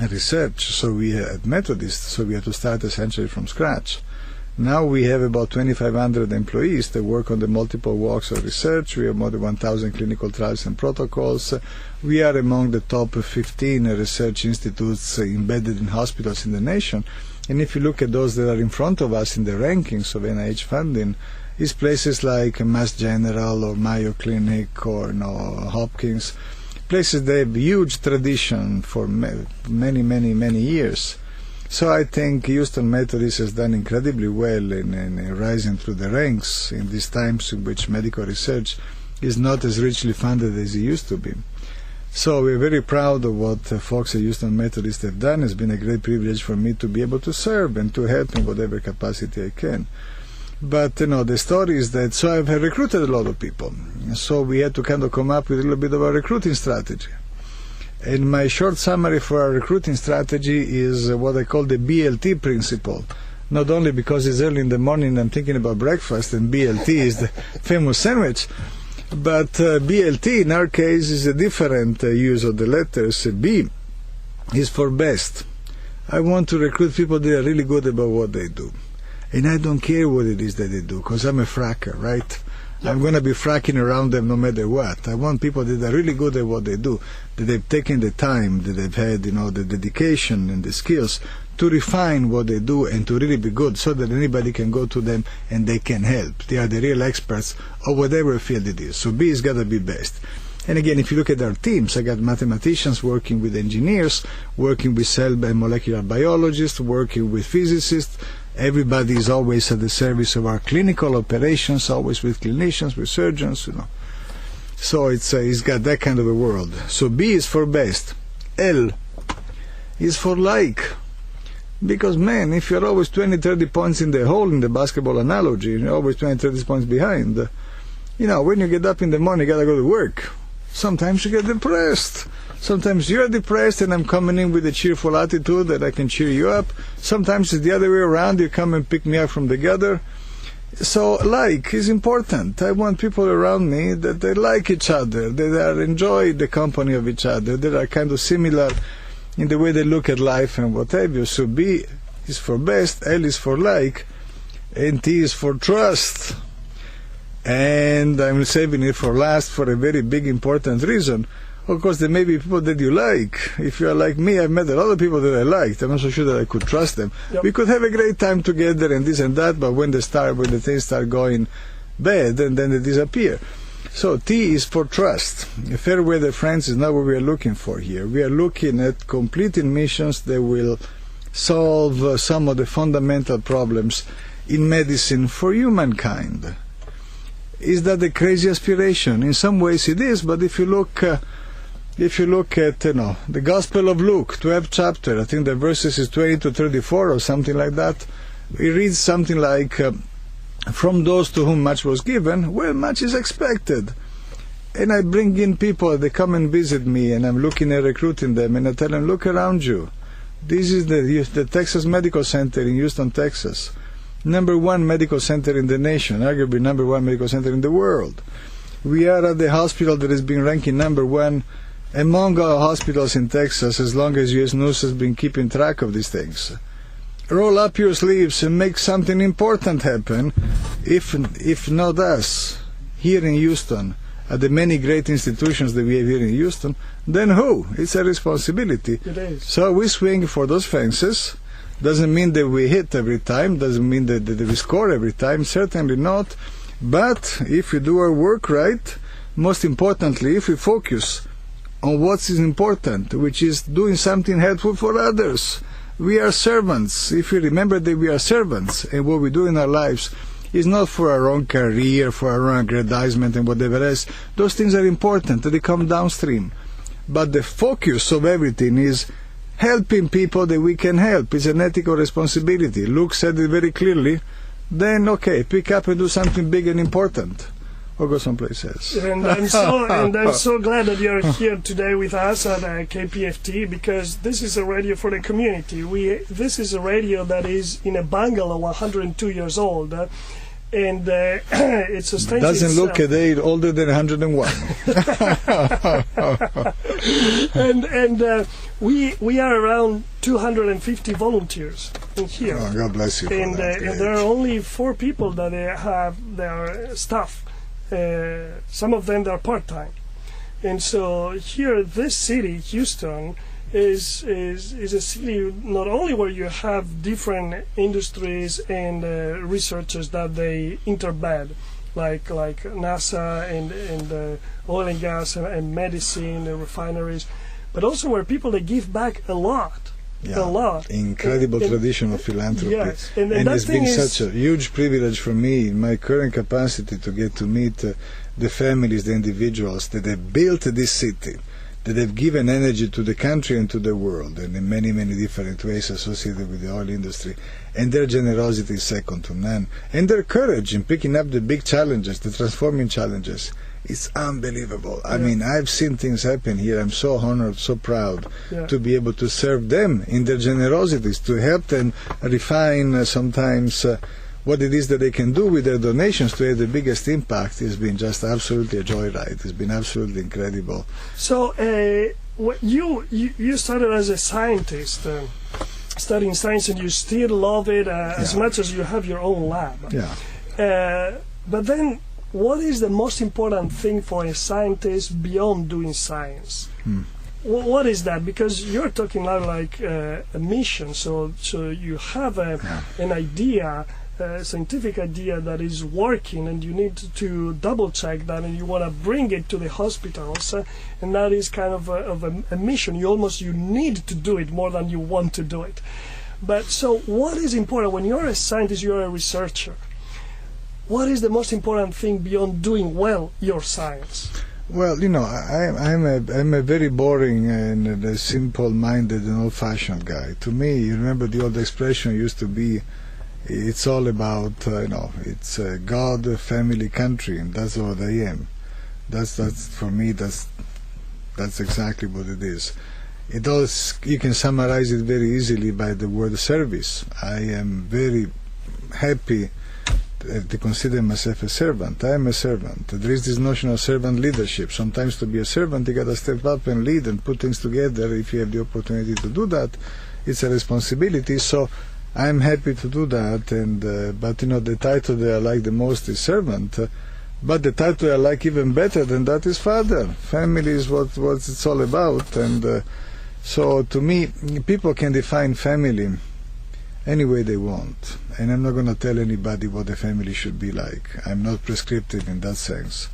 research at Methodist, so we had to start essentially from scratch. Now we have about 2,500 employees that work on the multiple walks of research. We have more than 1,000 clinical trials and protocols. We are among the top 15 research institutes embedded in hospitals in the nation. And if you look at those that are in front of us in the rankings of NIH funding, it's places like Mass General or Mayo Clinic or Hopkins, places that have huge tradition for many, many, many years. So I think Houston Methodist has done incredibly well in rising through the ranks in these times in which medical research is not as richly funded as it used to be. So we're very proud of what folks at Houston Methodist have done. It's been a great privilege for me to be able to serve and to help in whatever capacity I can. But the story is that, so I've recruited a lot of people. So we had to kind of come up with a little bit of a recruiting strategy. And my short summary for our recruiting strategy is what I call the Blt Principle. Not only because it's early in the morning I'm thinking about breakfast and BLT is the famous sandwich, but BLT in our case is a different use of the letters. B is for best. I want to recruit people that are really good about what they do. And I don't care what it is that they do, because I'm a fracker, right? I'm going to be fracking around them no matter what. I want people that are really good at what they do, that they've taken the time, that they've had, the dedication and the skills to refine what they do and to really be good, so that anybody can go to them and they can help. They are the real experts of whatever field it is. So B has got to be best. And again, if you look at our teams, I got mathematicians working with engineers, working with cell and molecular biologists, working with physicists. Everybody is always at the service of our clinical operations, always with clinicians, with surgeons, So it's got that kind of a world. So B is for best. L is for like. Because, man, if you're always 20, 30 points in the hole in the basketball analogy, you're always 20, 30 points behind, when you get up in the morning, you got to go to work. Sometimes you get depressed. Sometimes you're depressed and I'm coming in with a cheerful attitude that I can cheer you up. Sometimes it's the other way around. You come and pick me up from the gutter. So like is important. I want people around me that they like each other, that they enjoy the company of each other, that are kind of similar in the way they look at life and what have you. So B is for best, L is for like, and T is for trust. And I'm saving it for last for a very big important reason. Of course, there may be people that you like. If you are like me, I've met a lot of people that I liked. I'm not so sure that I could trust them. Yep. We could have a great time together and this and that, but when the things start going bad, and then they disappear. So T is for trust. A fair weather friends is not what we are looking for here. We are looking at completing missions that will solve some of the fundamental problems in medicine for humankind. Is that a crazy aspiration? In some ways it is, but if you look at the Gospel of Luke, 12th chapter, I think the verses is 20 to 34 or something like that, it reads something like, from those to whom much was given, well, much is expected. And I bring in people, they come and visit me, and I'm looking at recruiting them, and I tell them, look around you. This is the Texas Medical Center in Houston, Texas. #1 medical center in the nation, arguably #1 medical center in the world. We are at the hospital that has been ranking #1 among our hospitals in Texas as long as U.S. News has been keeping track of these things. Roll up your sleeves and make something important happen, if not us, here in Houston, at the many great institutions that we have here in Houston, then who? It's a responsibility. It is. So we swing for those fences. Doesn't mean that we hit every time, doesn't mean that we score every time, certainly not. But if we do our work right, most importantly, if we focus on what is important, which is doing something helpful for others. We are servants. If we remember that we are servants, and what we do in our lives is not for our own career, for our own aggrandizement and whatever else, those things are important, they come downstream. But the focus of everything is helping people that we can help. It's an ethical responsibility. Luke said it very clearly. Then, okay, pick up and do something big and important. or go someplace else. And I'm so glad that you're here today with us at KPFT, because this is a radio for the community. This is a radio that is in a bungalow 102 years old. And it sustains doesn't itself. look a day older than 101. and we are around 250 volunteers in here. Oh, God bless you. And there are only 4 people that they have their staff. Some of them are part-time. And so here, this city, Houston, is a city not only where you have different industries and researchers that they interbed, like NASA and oil and gas and medicine and refineries, but also where people, they give back a lot. Yeah, a lot. Incredible tradition of philanthropy. Yes, and it's been such a huge privilege for me in my current capacity to get to meet the families, the individuals that have built this city, that have given energy to the country and to the world, and in many, many different ways associated with the oil industry. And their generosity is second to none. And their courage in picking up the big challenges, the transforming challenges, it's unbelievable. Yeah. I mean, I've seen things happen here. I'm so honored, so proud to be able to serve them in their generosities, to help them refine sometimes what it is that they can do with their donations to have the biggest impact. Has been just absolutely a joyride. It's been absolutely incredible. So you started as a scientist, studying science, and you still love it as much as you have your own lab. Yeah. But then, what is the most important thing for a scientist beyond doing science? What is that? Because you're talking now like a mission. So you have an idea, a scientific idea that is working, and you need to double check that, and you want to bring it to the hospitals, and that is kind of a mission. You need to do it more than you want to do it. But so what is important when you're a scientist, you're a researcher? What is the most important thing beyond doing well your science? Well, you know, I'm a very boring and a simple-minded and old-fashioned guy. To me, you remember the old expression used to be, it's all about, it's God, family, country, and that's what I am. That's for me, that's exactly what it is. You can summarize it very easily by the word service. I am very happy to consider myself a servant. I am a servant. There is this notion of servant leadership. Sometimes to be a servant, you got to step up and lead and put things together. If you have the opportunity to do that, it's a responsibility. So I'm happy to do that. And but the title that I like the most is servant. But the title I like even better than that is father. Family is what it's all about. And so to me, people can define family any way they want, and I'm not going to tell anybody what a family should be like. I'm not prescriptive in that sense.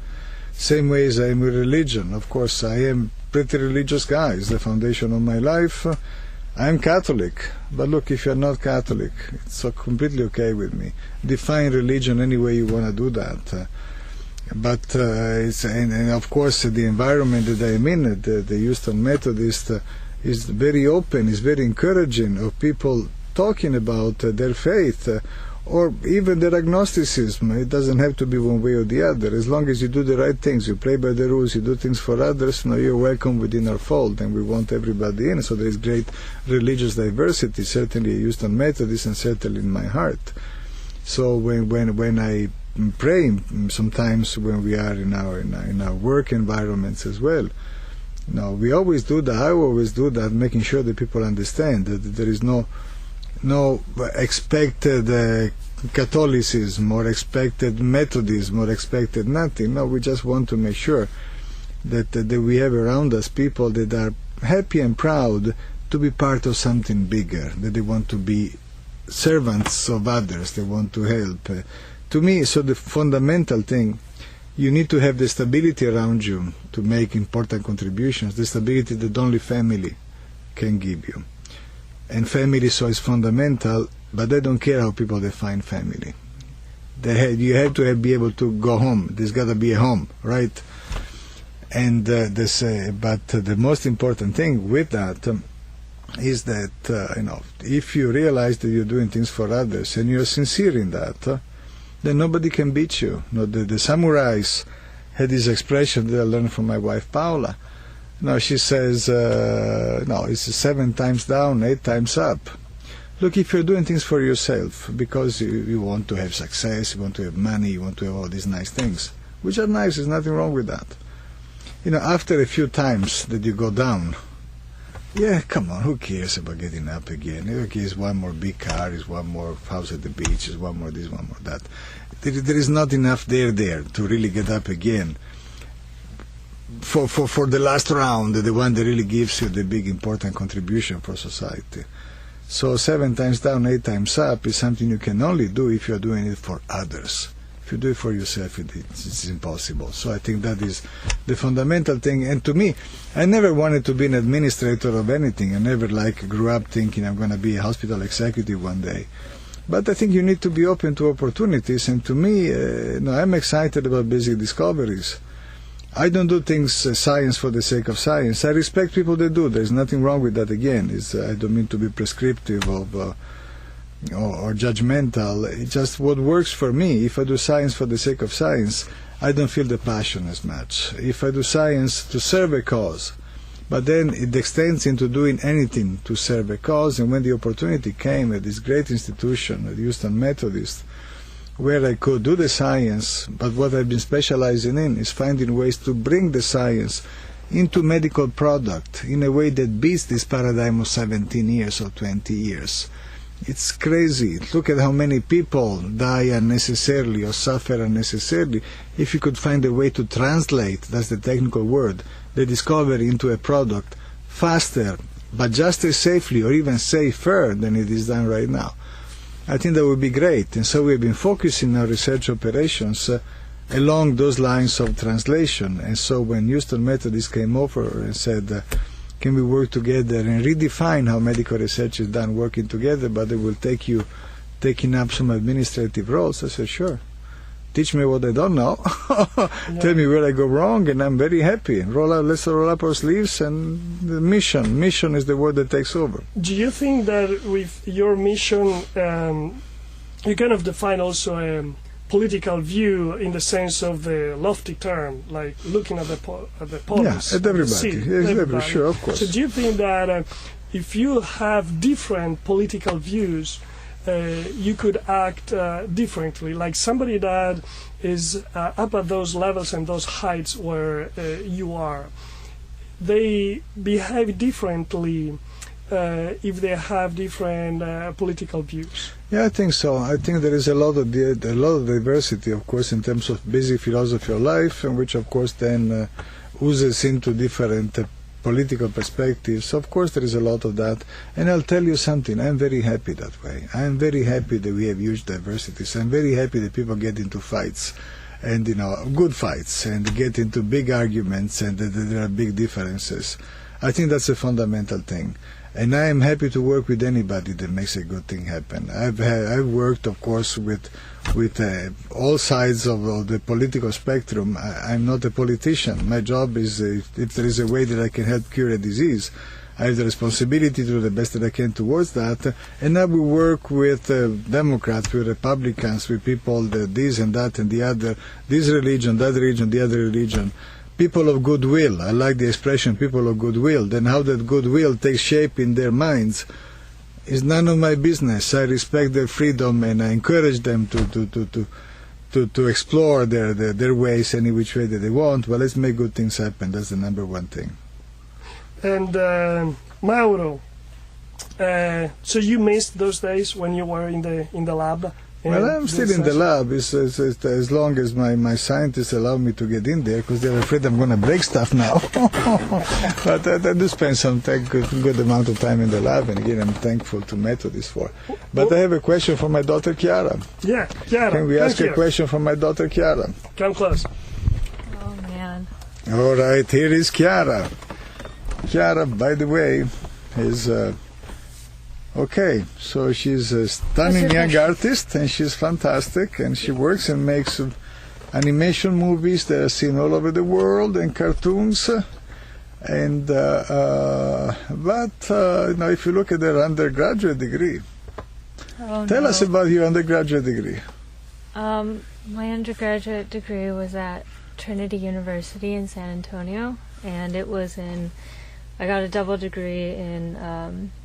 Same way as I am with religion. Of course, I am a pretty religious guy. It's the foundation of my life. I'm Catholic, but look, if you're not Catholic, it's so completely okay with me. Define religion any way you want to do that. But and of course, the environment that I'm in, the Houston Methodist, is very open, is very encouraging of people talking about their faith or even their agnosticism. It doesn't have to be one way or the other. As long as you do the right things, you play by the rules, you do things for others, you're welcome within our fold, and we want everybody in. So there is great religious diversity, certainly at Houston Methodist, and certainly in my heart. So when I pray, sometimes when we are in our work environments as well, we always do that. I always do that, making sure that people understand that there is no expected Catholicism or expected Methodism or expected nothing. No, we just want to make sure that we have around us people that are happy and proud to be part of something bigger, that they want to be servants of others, they want to help. To me, so the fundamental thing, you need to have the stability around you to make important contributions, the stability that only family can give you. And family so is fundamental, but I don't care how people define family. You have to be able to go home. There's got to be a home, right? And but the most important thing with that is that if you realize that you're doing things for others and you're sincere in that, then nobody can beat you. The samurais had this expression that I learned from my wife Paula. She says, no, it's 7 times down, 8 times up. Look, if you're doing things for yourself because you want to have success, you want to have money, you want to have all these nice things, which are nice, there's nothing wrong with that. After a few times that you go down, yeah, come on, who cares about getting up again? Okay, it's one more big car, it's one more house at the beach, it's one more this, one more that. There is not enough there to really get up again. For the last round, the one that really gives you the big important contribution for society. So 7 times down, 8 times up is something you can only do if you're doing it for others. If you do it for yourself, it's impossible. So I think that is the fundamental thing. And to me, I never wanted to be an administrator of anything. I never grew up thinking I'm going to be a hospital executive one day. But I think you need to be open to opportunities. And to me, I'm excited about basic discoveries. I don't do things, science for the sake of science. I respect people that do. There's nothing wrong with that again. I don't mean to be prescriptive or judgmental. It's just what works for me. If I do science for the sake of science, I don't feel the passion as much. If I do science to serve a cause, but then it extends into doing anything to serve a cause, and when the opportunity came at this great institution, at Houston Methodist, where I could do the science, but what I've been specializing in is finding ways to bring the science into medical product in a way that beats this paradigm of 17 years or 20 years. It's crazy. Look at how many people die unnecessarily or suffer unnecessarily. If you could find a way to translate, that's the technical word, the discovery into a product faster, but just as safely or even safer than it is done right now, I think that would be great. And so we've been focusing our research operations along those lines of translation. And so when Houston Methodist came over and said, can we work together and redefine how medical research is done working together, but it will take you taking up some administrative roles, I said, sure. Teach me what I don't know. Tell me where I go wrong, and I'm very happy. Let's roll up our sleeves, and the mission is the word that takes over. Do you think that with your mission, you kind of define also a political view in the sense of the lofty term, like looking at the policy? Yeah, at everybody. Sure, of course. So do you think that if you have different political views, you could act differently, like somebody that is up at those levels and those heights where you are, they behave differently if they have different political views? Yeah, I think so. I think there is a lot of diversity, of course, in terms of basic philosophy of life, and which, of course, then oozes into different political perspectives. Of course, there is a lot of that. And I'll tell you something, I'm very happy that way. I'm very happy that we have huge diversities. I'm very happy that people get into fights, and good fights, and get into big arguments, and that there are big differences. I think that's a fundamental thing. And I am happy to work with anybody that makes a good thing happen. I've worked, of course, with all sides of the political spectrum. I'm not a politician. My job is, if there is a way that I can help cure a disease, I have the responsibility to do the best that I can towards that. And I will work with Democrats, with Republicans, with people that this and that and the other, this religion, that religion, the other religion. People of goodwill. I like the expression people of goodwill. Then how that goodwill takes shape in their minds is none of my business. I respect their freedom, and I encourage them to explore their ways any which way that they want. Well, let's make good things happen. That's the number one thing. And Mauro, so you missed those days when you were in the lab? Well, I'm still in the lab as long as my scientists allow me to get in there, because they're afraid I'm going to break stuff now. But I do spend some good amount of time in the lab, and again, I'm thankful to Methodist for. But I have a question for my daughter Chiara. Yeah, Chiara. Can we ask a question from my daughter Chiara? Come close. Oh, man. All right, here is Chiara. Chiara, by the way, is... Okay, so she's a stunning young artist, and she's fantastic, and she works and makes animation movies that are seen all over the world, and cartoons. And but if you look at her undergraduate degree, tell us about your undergraduate degree. My undergraduate degree was at Trinity University in San Antonio, and I got a double degree in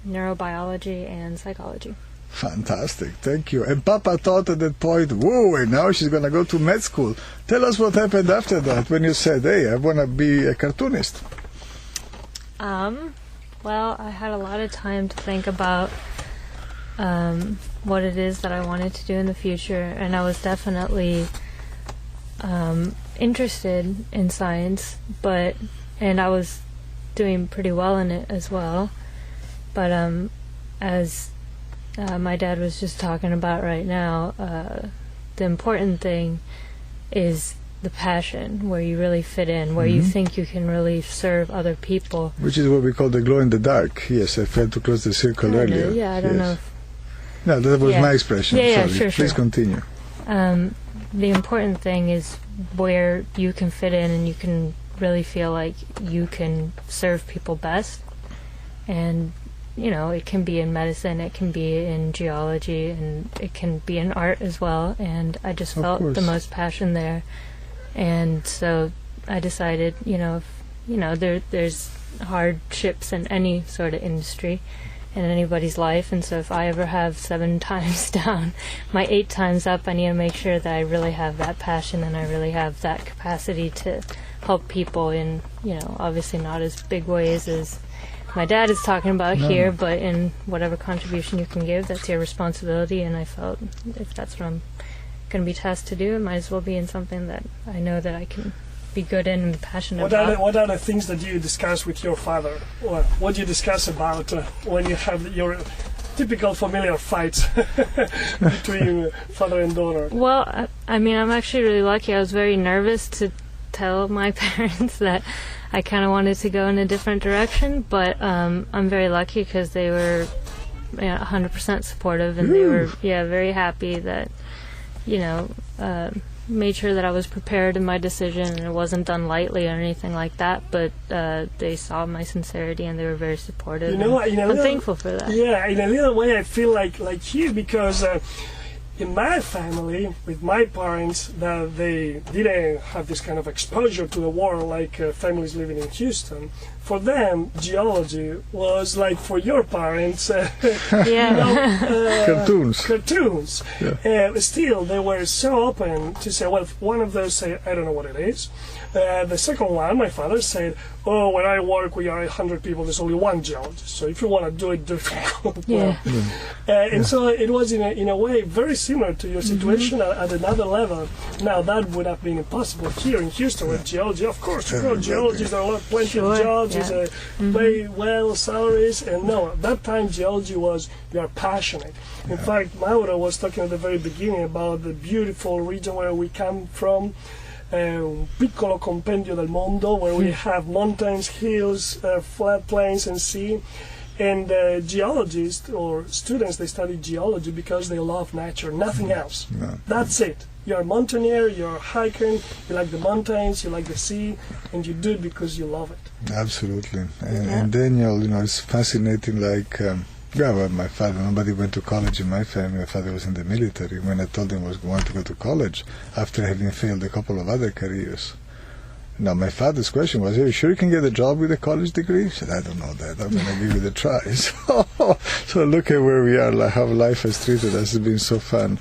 neurobiology and psychology. Fantastic, thank you. And Papa thought at that point, whoa, and now she's going to go to med school. Tell us what happened after that when you said, hey, I want to be a cartoonist. Well, I had a lot of time to think about what it is that I wanted to do in the future, and I was definitely interested in science, and I was doing pretty well in it as well. But as my dad was just talking about right now, the important thing is the passion, where you really fit in, where you think you can really serve other people. Which is what we call the glow in the dark. Yes, I failed to close the circle earlier. Yeah, I don't know. No, that was my expression. Yeah, sorry. Sure. Please continue. The important thing is where you can fit in and you can really feel like you can serve people best. And, it can be in medicine, it can be in geology, and it can be in art as well. And I just felt the most passion there. And so I decided, there's hardships in any sort of industry in anybody's life, and so if I ever have 7 times down, my 8 times up, I need to make sure that I really have that passion and I really have that capacity to help people in, obviously not as big ways as my dad is talking about here, but in whatever contribution you can give, that's your responsibility. And I felt if that's what I'm going to be tasked to do, it might as well be in something that I know that I can be good in and passionate about. What are the things that you discuss with your father? Or what do you discuss about when you have your typical familiar fights between father and daughter? Well, I'm actually really lucky. I was very nervous to tell my parents that I kind of wanted to go in a different direction, but I'm very lucky because they were 100% supportive, and they were very happy that made sure that I was prepared in my decision and it wasn't done lightly or anything like that, but they saw my sincerity and they were very supportive. I'm thankful for that. Yeah, in a little way I feel like you, because in my family, with my parents, that they didn't have this kind of exposure to the world like families living in Houston. For them, geology was like for your parents, cartoons. Yeah. Still, they were so open to say, well, one of those say, I don't know what it is. The second one, my father said, oh, when I work, we are 100 people, there's only one geologist. So if you want to do it, do it. And so it was, in a way, very similar to your situation at another level. Now, that would have been impossible here in Houston with geology. Of course, geologists, there are plenty of jobs, pay well, salaries. And no, at that time, geology was, you are passionate. In fact, Mauro was talking at the very beginning about the beautiful region where we come from, piccolo compendio del mondo, where we have mountains, hills, flat plains, and sea. And geologists or students, they study geology because they love nature, nothing else. No. That's it. You're a mountaineer, you're a hiker, you like the mountains, you like the sea, and you do it because you love it. Absolutely. And Daniel, it's fascinating, well, my father, nobody went to college in my family. My father was in the military. When I told him I was going to go to college, after having failed a couple of other careers. Now, my father's question was, are you sure you can get a job with a college degree? He said, I don't know that. I'm going to give it a try. So look at where we are, how life has treated us. It's been so fun.